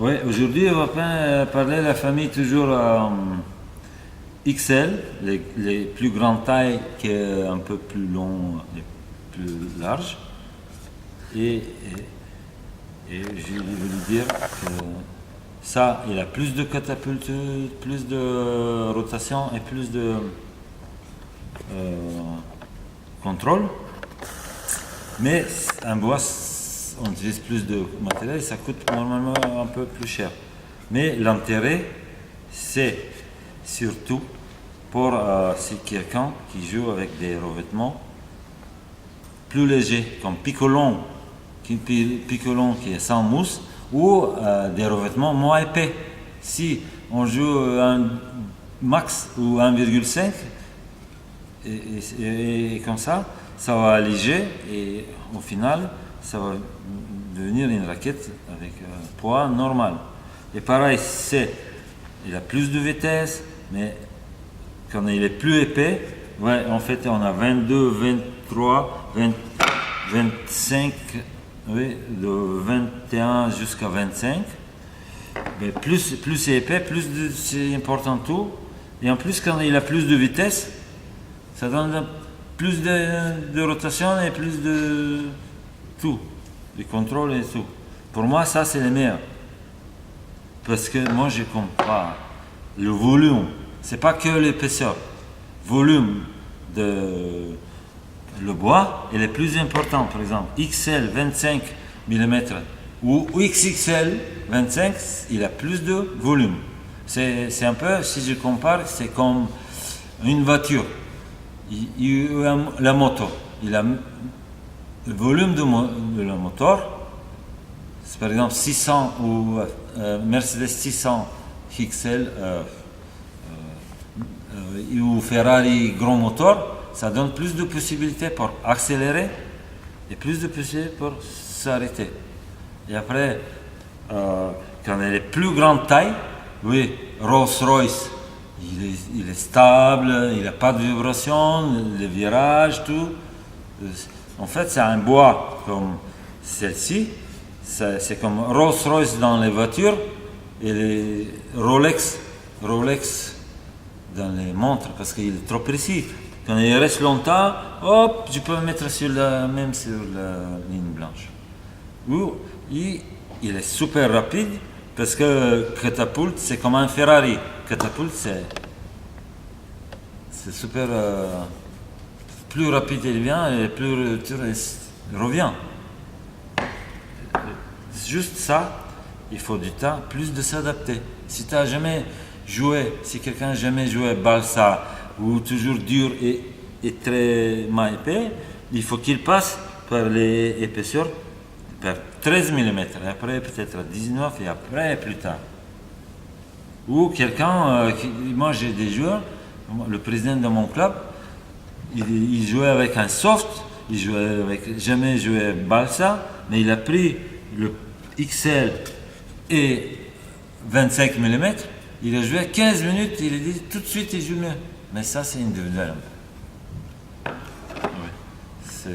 Oui, aujourd'hui, on va parler de la famille toujours XL, les plus grandes tailles qui est un peu plus long et plus large. Et je voulais dire que ça, il a plus de catapulte, plus de rotation et plus de contrôle. Mais un bois, on utilise plus de matériel et ça coûte normalement un peu plus cher. Mais l'intérêt, c'est surtout pour si quelqu'un qui joue avec des revêtements plus légers, comme picolon qui est sans mousse, ou des revêtements moins épais. Si on joue un max ou 1,5 et comme ça va alléger et au final ça va devenir une raquette avec un poids normal. Et pareil, il a plus de vitesse, mais quand il est plus épais, ouais, en fait on a 22, 23, 20, 25, oui, de 21 jusqu'à 25. Mais plus c'est épais, c'est important tout. Et en plus, quand il a plus de vitesse, ça donne plus de rotation et plus de tout, de contrôle et tout. Pour moi, ça c'est le meilleur. Parce que moi, je comprends le volume. C'est pas que l'épaisseur. Volume de le bois, il est plus important. Par exemple, XL 25 mm ou XXL 25, il a plus de volume. C'est un peu, si je compare, c'est comme une voiture. La moto, il a le volume de la moteur, c'est par exemple 600 ou Mercedes 600 XL ou Ferrari grand moteur, ça donne plus de possibilités pour accélérer et plus de possibilités pour s'arrêter. Et après, quand elle est plus grande taille, oui, Rolls-Royce, il est stable, il n'a pas de vibration, les virages, tout. En fait, c'est un bois comme celle-ci. C'est comme Rolls-Royce dans les voitures et les Rolex dans les montres parce qu'il est trop précis. Quand il reste longtemps, hop, je peux le mettre sur la ligne blanche. Ou il est super rapide parce que catapulte, c'est comme un Ferrari. Catapulte, c'est super. Plus rapide il vient et plus il revient. Juste ça, il faut du temps, plus de s'adapter. Si tu n'as jamais joué, si quelqu'un n'a jamais joué Balsa ou toujours dur et très épais, il faut qu'il passe par les épaisseurs par 13 mm, et après peut-être à 19 et après plus tard. Ou quelqu'un, moi j'ai des joueurs, le président de mon club, il jouait avec un soft, il jouait avec, jamais joué Balsa, mais il a pris le XL et 25 mm, il a joué 15 minutes, il a dit tout de suite il joue mieux. Mais ça c'est individuel. Oui. C'est